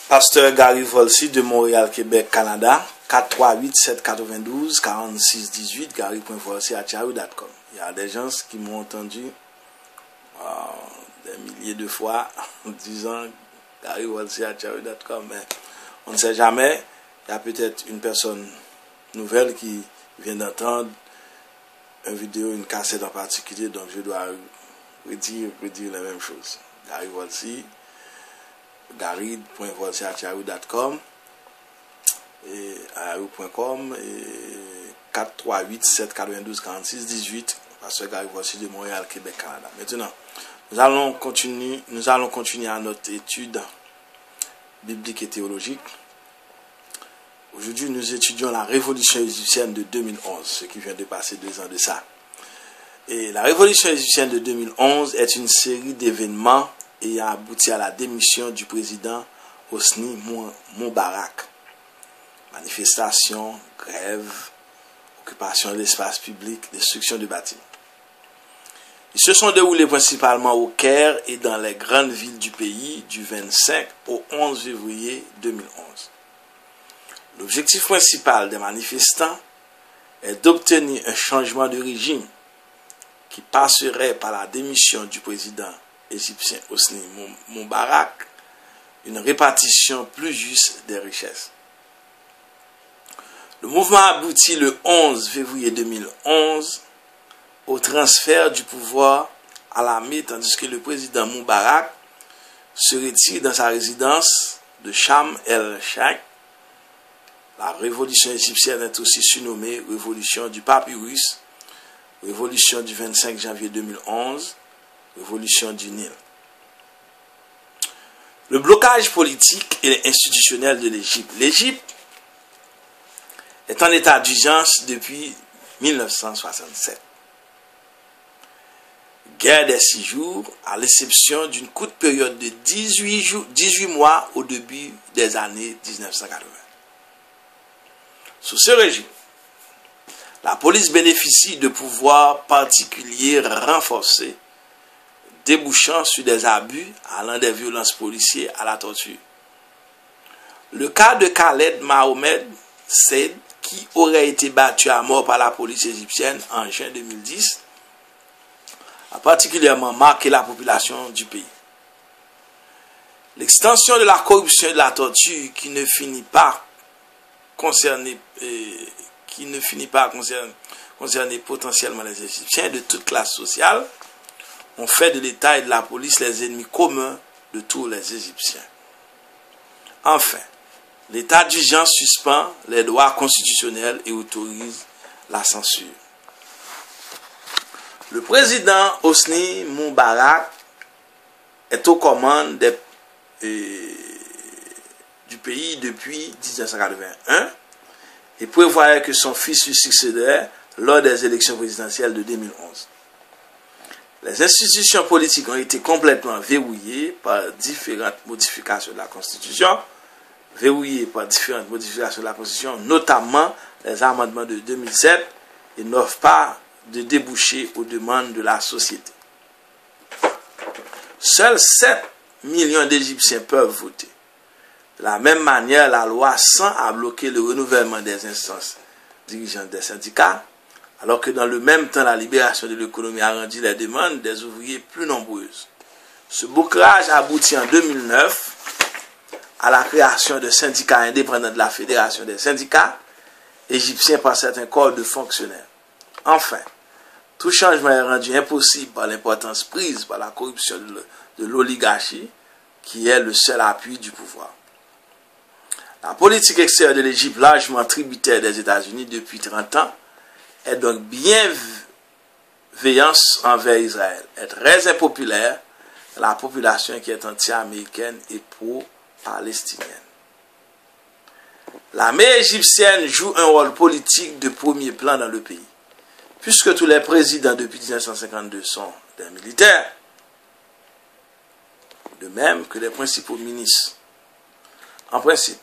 Pasteur Gary Volsi de Montréal, Québec, Canada. 438-792-4618, gary.volsi@yahoo.com. Il y a des gens qui m'ont entendu des milliers de fois disant gary.volsi@yahoo.com, mais on ne sait jamais. Il y a peut-être une personne nouvelle qui vient d'entendre une vidéo, une cassette en particulier, donc je dois redire la même chose. Gary Volsi, gary.volsi@yahoo.com et yahoo.com et 438-792-4618, Pasteur Gary Volsi de Montréal, Québec, Canada. Maintenant, nous allons continuer à notre étude biblique et théologique. Aujourd'hui, nous étudions la révolution égyptienne de 2011, ce qui vient de passer 2 ans de ça. Et la révolution égyptienne de 2011 est une série d'événements ayant abouti à la démission du président Hosni Moubarak. Manifestations, grèves, occupation de l'espace public, destruction de bâtiments. Ils se sont déroulés principalement au Caire et dans les grandes villes du pays du 25 au 11 février 2011. L'objectif principal des manifestants est d'obtenir un changement de régime qui passerait par la démission du président égyptien Hosni Moubarak, une répartition plus juste des richesses. Le mouvement aboutit le 11 février 2011 au transfert du pouvoir à l'armée, tandis que le président Moubarak se retire dans sa résidence de Sharm el-Sheikh. La révolution égyptienne est aussi surnommée révolution du papyrus, révolution du 25 janvier 2011, révolution du Nil. Le blocage politique et institutionnel de l'Égypte. L'Égypte est en état d'urgence depuis 1967. Guerre des 6 jours, à l'exception d'une courte période de 18 mois au début des années 1980. Sous ce régime, la police bénéficie de pouvoirs particuliers renforcés, débouchant sur des abus allant des violences policières à la torture. Le cas de Khaled Mohamed Said, qui aurait été battu à mort par la police égyptienne en juin 2010, a particulièrement marqué la population du pays. L'extension de la corruption et de la torture qui ne finit pas concerner potentiellement les Égyptiens de toute classe sociale ont fait de l'État et de la police les ennemis communs de tous les Égyptiens. Enfin, l'état d'urgence suspend les droits constitutionnels et autorise la censure. Le président Hosni Moubarak est aux commandes du pays depuis 1981 et prévoyait que son fils lui succéderait lors des élections présidentielles de 2011. Les institutions politiques ont été complètement verrouillées par différentes modifications de la Constitution, notamment les amendements de 2007, et n'offrent pas de déboucher aux demandes de la société. Seuls 7 millions d'Égyptiens peuvent voter. De la même manière, la loi 100 a bloqué le renouvellement des instances dirigeantes des syndicats, alors que dans le même temps, la libération de l'économie a rendu les demandes des ouvriers plus nombreuses. Ce bouclage aboutit en 2009 à la création de syndicats indépendants de la Fédération des syndicats égyptiens par certains corps de fonctionnaires. Enfin, tout changement est rendu impossible par l'importance prise par la corruption de l'oligarchie, qui est le seul appui du pouvoir. La politique extérieure de l'Égypte, largement tributaire des États-Unis depuis 30 ans, est donc bienveillante envers Israël, est très impopulaire dans la population qui est anti-américaine et pro-palestinienne. L'armée égyptienne joue un rôle politique de premier plan dans le pays, puisque tous les présidents depuis 1952 sont des militaires, de même que les principaux ministres. En principe,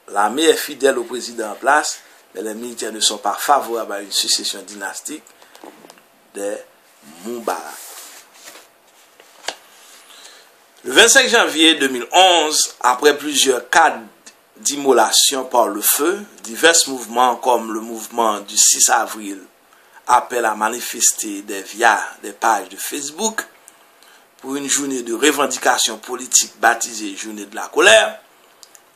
l'armée est fidèle au président en place, mais les militaires ne sont pas favorables à une succession dynastique des Moubarak. Le 25 janvier 2011, après plusieurs cas d'immolation par le feu, divers mouvements comme le mouvement du 6 avril appellent à manifester via des pages de Facebook pour une journée de revendication politique baptisée Journée de la colère.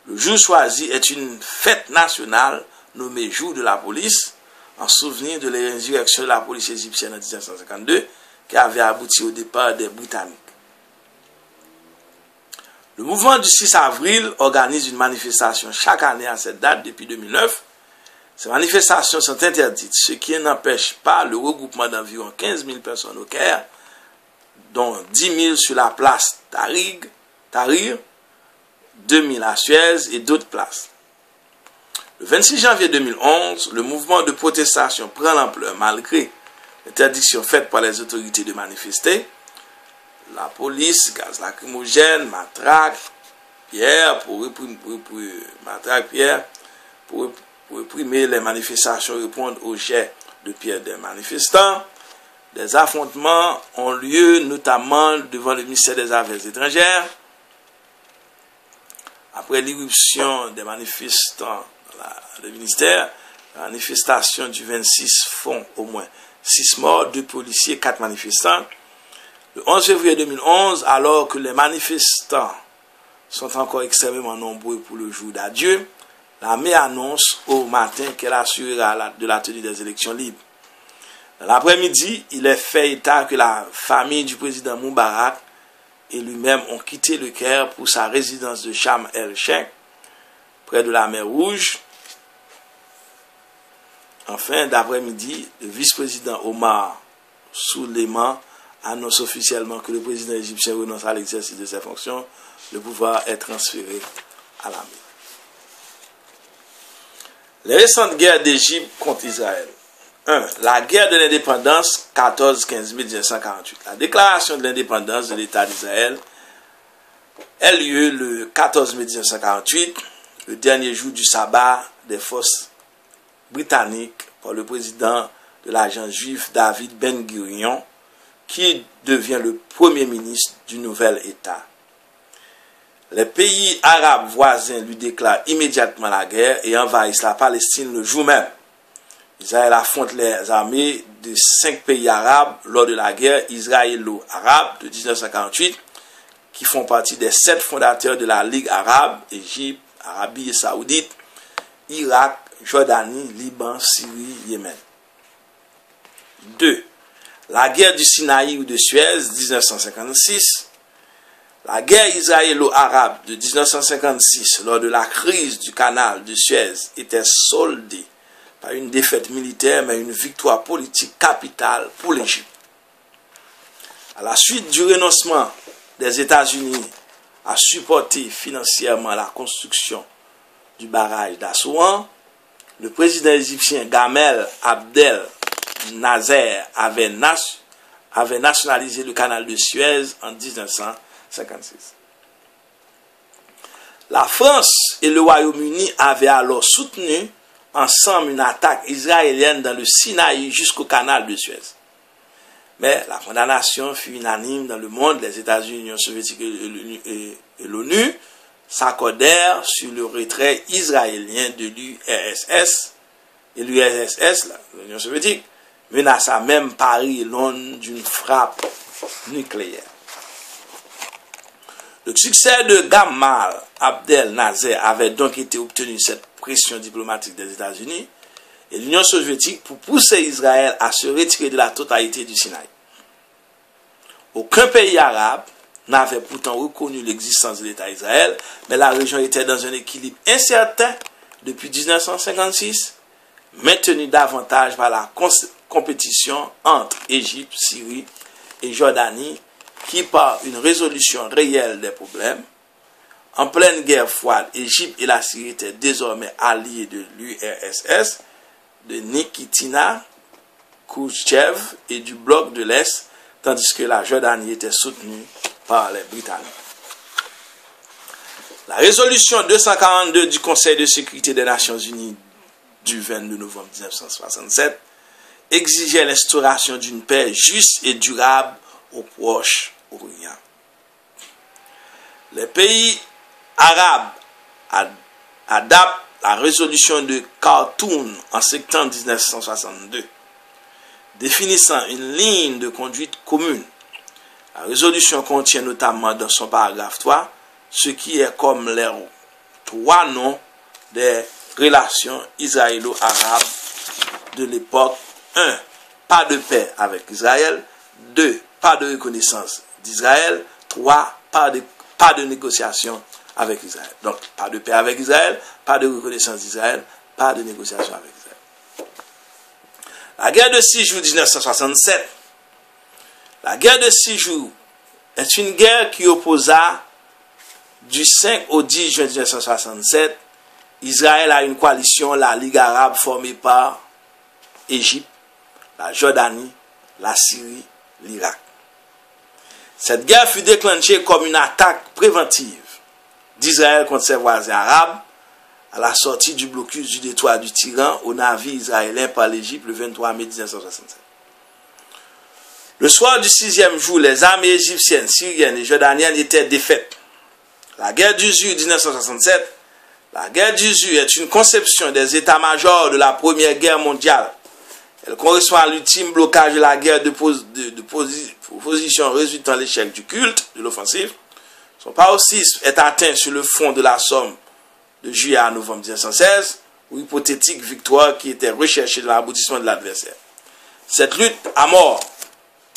Le jour choisi est une fête nationale nommée Jour de la police, en souvenir de l'insurrection de la police égyptienne en 1952 qui avait abouti au départ des Britanniques. Le mouvement du 6 avril organise une manifestation chaque année à cette date depuis 2009. Ces manifestations sont interdites, ce qui n'empêche pas le regroupement d'environ 15 000 personnes au Caire, dont 10 000 sur la place Tahrir, 2 000 à Suez et d'autres places. Le 26 janvier 2011, le mouvement de protestation prend l'ampleur malgré l'interdiction faite par les autorités de manifester. La police, gaz lacrymogène, matraque, pierre pour réprimer les manifestations et répondre aux jets de pierre des manifestants. Des affrontements ont lieu notamment devant le ministère des Affaires étrangères. Après l'irruption des manifestants dans le ministère, la manifestation du 26 font au moins 6 morts, 2 policiers, 4 manifestants. Le 11 février 2011, alors que les manifestants sont encore extrêmement nombreux pour le jour d'adieu, l'armée annonce au matin qu'elle assurera de la tenue des élections libres. Dans l'après-midi, il est fait état que la famille du président Moubarak et lui-même ont quitté le Caire pour sa résidence de Sharm el-Sheikh, près de la mer Rouge. Enfin, d'après-midi, le vice-président Omar Souleyman annonce officiellement que le président égyptien renonce à l'exercice de ses fonctions. Le pouvoir est transféré à l'armée. Les récentes guerres d'Égypte contre Israël. 1. La guerre de l'indépendance 14-15 1948. La déclaration de l'indépendance de l'État d'Israël a lieu le 14 mai 1948, le dernier jour du sabbat des forces britanniques par le président de l'agence juive David Ben-Gurion, qui devient le premier ministre du nouvel État. Les pays arabes voisins lui déclarent immédiatement la guerre et envahissent la Palestine le jour même. Israël affronte les armées de 5 pays arabes lors de la guerre israélo-arabe de 1948, qui font partie des 7 fondateurs de la Ligue arabe, Égypte, Arabie saoudite, Irak, Jordanie, Liban, Syrie, Yémen. 2. La guerre du Sinaï ou de Suez, 1956. La guerre israélo-arabe de 1956, lors de la crise du canal de Suez, était soldée par une défaite militaire, mais une victoire politique capitale pour l'Égypte. À la suite du renoncement des États-Unis à supporter financièrement la construction du barrage d'Assouan, le président égyptien Gamal Abdel Nasser avait nationalisé le canal de Suez en 1956. La France et le Royaume-Uni avaient alors soutenu ensemble une attaque israélienne dans le Sinaï jusqu'au canal de Suez. Mais la condamnation fut unanime dans le monde. Les États-Unis, l'Union soviétique et l'ONU s'accordèrent sur le retrait israélien de l'URSS. Et l'URSS, l'Union soviétique, menaça même Paris et Londres d'une frappe nucléaire. Le succès de Gamal Abdel Nasser avait donc été obtenu cette pression diplomatique des États-Unis et l'Union soviétique pour pousser Israël à se retirer de la totalité du Sinaï. Aucun pays arabe n'avait pourtant reconnu l'existence de l'État d'Israël, mais la région était dans un équilibre incertain depuis 1956, maintenu davantage par la compétition entre Égypte, Syrie et Jordanie, qui par une résolution réelle des problèmes, en pleine guerre froide, Égypte et la Syrie étaient désormais alliés de l'URSS, de Nikitina Khrouchtchev et du bloc de l'Est, tandis que la Jordanie était soutenue par les Britanniques. La résolution 242 du Conseil de sécurité des Nations Unies du 22 novembre 1967 exigeait l'instauration d'une paix juste et durable au Proche-Orient. les pays arabes adaptent la résolution de Khartoum en septembre 1962, définissant une ligne de conduite commune. La résolution contient notamment dans son paragraphe 3 ce qui est comme les 3 noms des relations israélo-arabes de l'époque. 1. Pas de paix avec Israël. 2. Pas de reconnaissance d'Israël. 3. Pas de négociation avec Israël. Donc, pas de paix avec Israël, pas de reconnaissance d'Israël, pas de négociation avec Israël. La guerre de 6 jours 1967. La guerre de 6 jours est une guerre qui opposa du 5 au 10 juin 1967 Israël à une coalition, la Ligue arabe, formée par Égypte, la Jordanie, la Syrie, l'Irak. Cette guerre fut déclenchée comme une attaque préventive d'Israël contre ses voisins arabes à la sortie du blocus du détroit du Tyran au navire israélien par l'Égypte le 23 mai 1967. Le soir du 6e jour, les armées égyptiennes, syriennes et jordaniennes étaient défaites. La guerre d'usure 1967, la guerre d'usure est une conception des états-majors de la Première Guerre mondiale. Elle correspond à l'ultime blocage de la guerre de position résultant l'échec du culte de l'offensive. Son paroxysme est atteint sur le front de la Somme de juillet à novembre 1916, ou hypothétique victoire qui était recherchée dans l'aboutissement de l'adversaire. Cette lutte à mort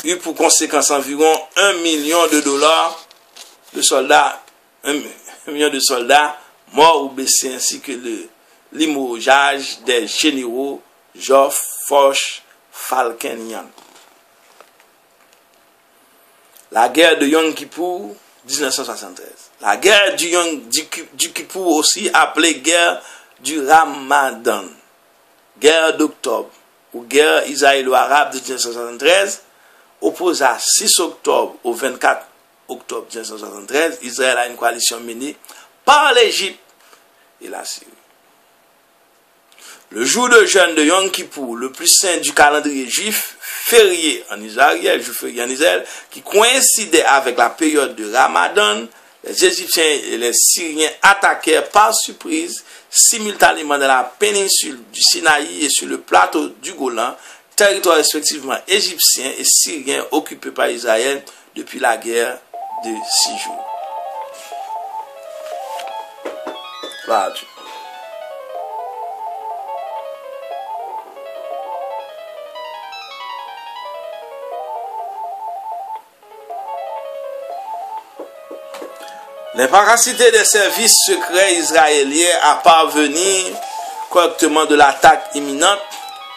eut pour conséquence environ $1 million de soldats, $1 million de soldats morts ou blessés, ainsi que le limogeage des généraux Joffre, Foch, Falkenhayn. La guerre de Yom Kippour 1973. La guerre du Kippour, aussi appelée guerre du Ramadan, guerre d'octobre ou guerre israélo-arabe de 1973, opposa 6 octobre au 24 octobre 1973 Israël a une coalition menée par l'Égypte et la Syrie. Le jour de jeûne de Yom Kippour, le plus saint du calendrier juif, férié en Israël, qui coïncidait avec la période de Ramadan, les Égyptiens et les Syriens attaquèrent par surprise simultanément dans la péninsule du Sinaï et sur le plateau du Golan, territoires respectivement égyptiens et syriens occupés par Israël depuis la guerre de 6 jours. Voilà. L'incapacité des services secrets israéliens à parvenir correctement de l'attaque imminente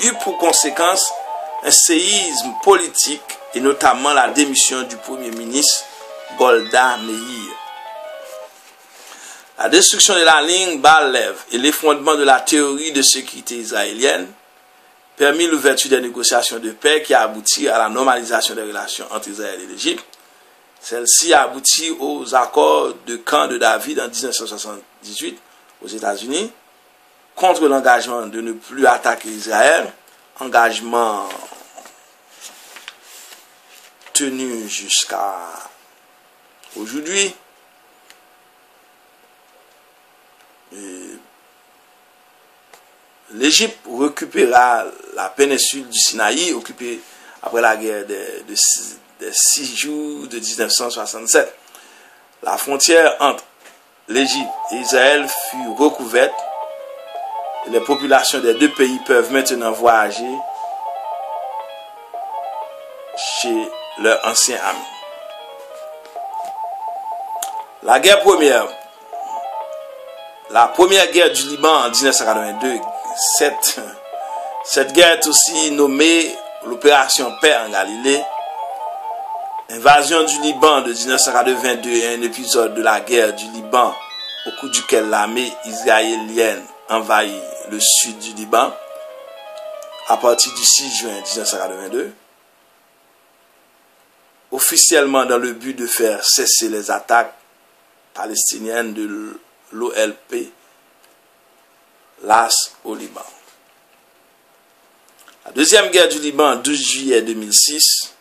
eut pour conséquence un séisme politique et notamment la démission du Premier ministre Golda Meir. La destruction de la ligne Bar-Lev et l'effondrement de la théorie de sécurité israélienne permit l'ouverture des négociations de paix qui a abouti à la normalisation des relations entre Israël et l'Égypte. Celle-ci a abouti aux accords de Camp de David en 1978 aux États-Unis contre l'engagement de ne plus attaquer Israël, engagement tenu jusqu'à aujourd'hui. L'Égypte récupéra la péninsule du Sinaï, occupée après la guerre des 6 jours de 1967. La frontière entre l'Égypte et Israël fut recouverte et les populations des deux pays peuvent maintenant voyager chez leurs anciens amis. La première guerre du Liban en 1982, cette guerre est aussi nommée l'opération Paix en Galilée. L'invasion du Liban de 1982 est un épisode de la guerre du Liban au cours duquel l'armée israélienne envahit le sud du Liban à partir du 6 juin 1982, officiellement dans le but de faire cesser les attaques palestiniennes de l'OLP LAS au Liban. La deuxième guerre du Liban, 12 juillet 2006,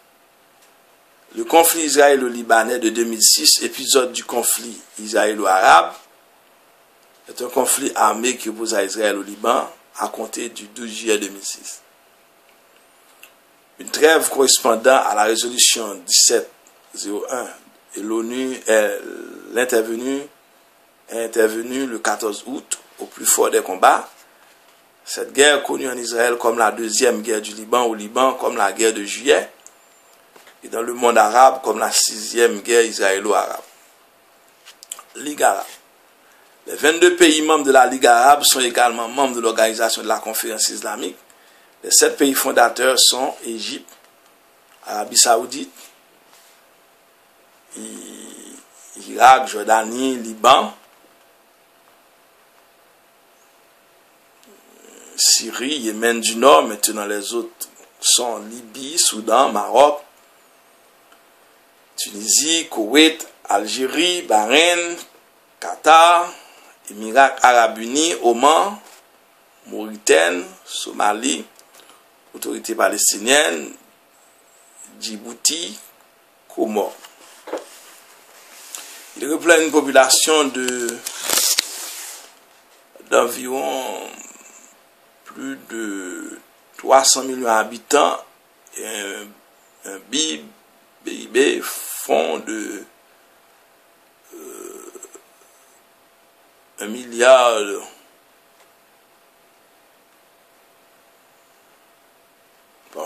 Le conflit israélo-libanais de 2006, épisode du conflit israélo-arabe, est un conflit armé qui oppose à Israël au Liban à compter du 12 juillet 2006. Une trêve correspondant à la résolution 1701 et l'ONU est intervenue le 14 août au plus fort des combats. Cette guerre connue en Israël comme la deuxième guerre du Liban, au Liban comme la guerre de juillet, et dans le monde arabe comme la sixième guerre israélo-arabe. Ligue arabe. Les 22 pays membres de la Ligue arabe sont également membres de l'organisation de la conférence islamique. Les 7 pays fondateurs sont Égypte, Arabie Saoudite, Irak, Jordanie, Liban, Syrie, Yémen du Nord. Maintenant les autres sont Libye, Soudan, Maroc, Tunisie, Koweït, Algérie, Bahreïn, Qatar, Émirats arabes unis, Oman, Mauritanie, Somalie, Autorité palestinienne, Djibouti, Comores. Il représente une population d'environ plus de 300 millions d'habitants et un PIB fond de 1 milliard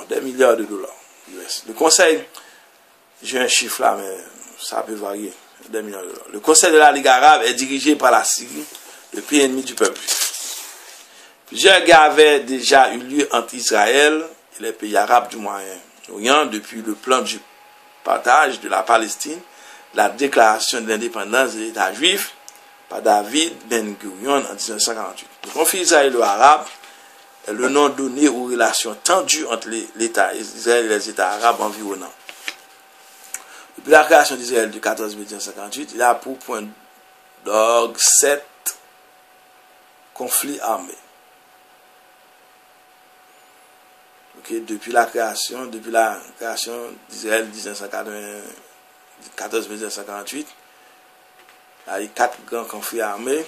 des milliards de dollars US. Le conseil, j'ai un chiffre là, mais ça peut varier, des milliards de dollars. Le conseil de la Ligue arabe est dirigé par la Syrie, le pays ennemi du peuple. Plusieurs guerres avaient déjà eu lieu entre Israël et les pays arabes du Moyen-Orient depuis le plan du partage de la Palestine, la déclaration de l'indépendance de l'État juif par David Ben-Gurion en 1948. Le conflit israélo-arabe est le nom donné aux relations tendues entre l'État Israël et les États arabes environnants. Depuis la création d'Israël du 14 mai 1958, il a pour point d'orgue 7 conflits armés. Depuis la création d'Israël 14 mai 1948, il y a eu 4 grands conflits armés,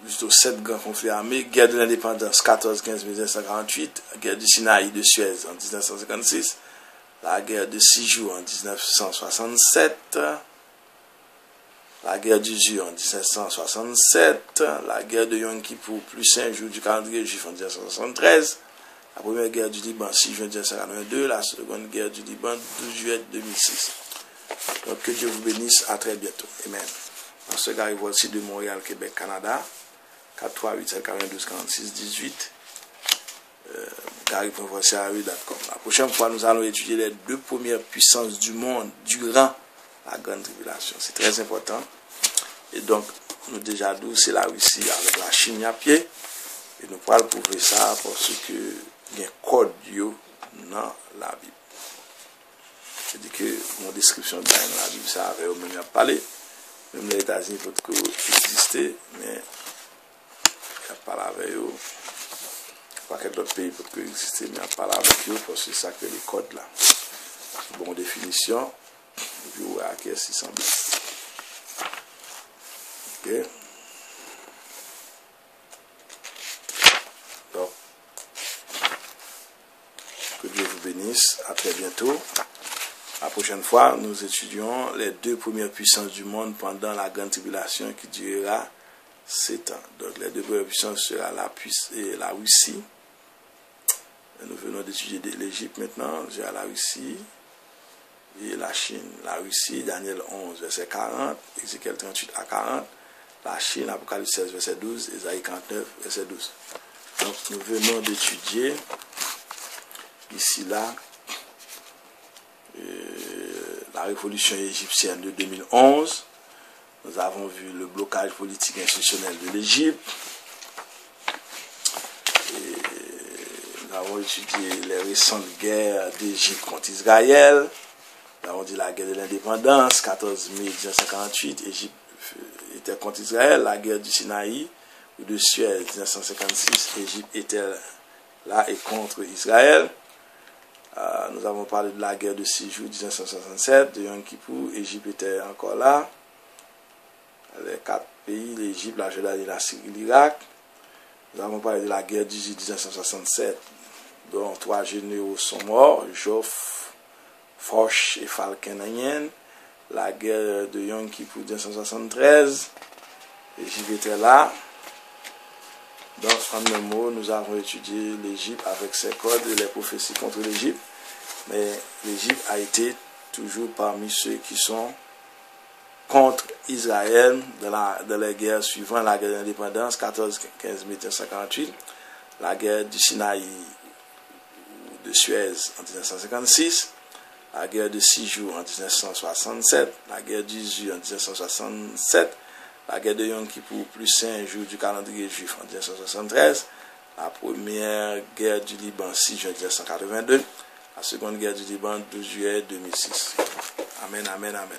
plutôt 7 grands conflits armés, guerre de l'indépendance 14-15 mai 1948, guerre du Sinaï de Suez en 1956, la guerre de 6 jours en 1967, la guerre du Jour en 1767, la guerre de Yom Kippour plus 5 jours du calendrier juif en 1973, la première guerre du Liban 6 juin 1982, la seconde guerre du Liban 12 juillet 2006. Donc que Dieu vous bénisse, à très bientôt. Amen. Dans ce gars, voici de Montréal, Québec, Canada, 438-742-46-18, gary.voici.com. La prochaine fois, nous allons étudier les 2 premières puissances du monde durant la grande tribulation. C'est très important. Et donc, nous déjà dit, c'est la Russie avec la Chine à pied. Et nous pourrons prouver ça parce que il y a un code dans la Bible. C'est-à-dire que mon description dans la Bible, ça avait au même parlé. Même les États-Unis peuvent exister, mais il n'y a pas avec eux. Pas que d'autres pays peuvent exister, mais il n'y a pas avec eux parce que c'est ça que les codes là. Bon définition. Et puis, ouais, à qui est-ce qu'il semble. Ok. Donc, que Dieu vous bénisse. À très bientôt. La prochaine fois, nous étudions les 2 premières puissances du monde pendant la grande tribulation qui durera 7 ans. Donc, les 2 premières puissances seront la Russie. Et nous venons d'étudier l'Égypte maintenant. J'ai la Russie. Et la Chine, la Russie, Daniel 11, verset 40, Ézéchiel 38 à 40, la Chine, Apocalypse 16, verset 12, Ésaïe 49, verset 12. Donc, nous venons d'étudier ici, là, la révolution égyptienne de 2011. Nous avons vu le blocage politique institutionnel de l'Égypte. Nous avons étudié les récentes guerres d'Égypte contre Israël. Nous avons dit la guerre de l'indépendance, 14 mai 1948, Égypte était contre Israël, la guerre du Sinaï, ou de Suez, 1956, Égypte était là et contre Israël. Nous avons parlé de la guerre de 6 jours 1967, de Yom Kippur. Égypte était encore là. Les 4 pays, l'Égypte, la Jordanie, la Syrie, l'Irak. Nous avons parlé de la guerre du 1967, dont 3 généraux sont morts, Joffre, Foch et Falkenhayn. La guerre de Yom Kippur 1973, l'Égypte était là. Donc, en un mot, nous avons étudié l'Égypte avec ses codes et les prophéties contre l'Égypte. Mais l'Égypte a été toujours parmi ceux qui sont contre Israël dans les guerres suivantes, la guerre d'indépendance 14-15 1958, la guerre du Sinaï de Suez en 1956, la guerre de 6 jours en 1967, la guerre du 18 en 1967, la guerre de Yom Kippur plus 5 jours du calendrier juif en 1973, la première guerre du Liban 6 juin 1982, la seconde guerre du Liban 12 juillet 2006. Amen, amen, amen.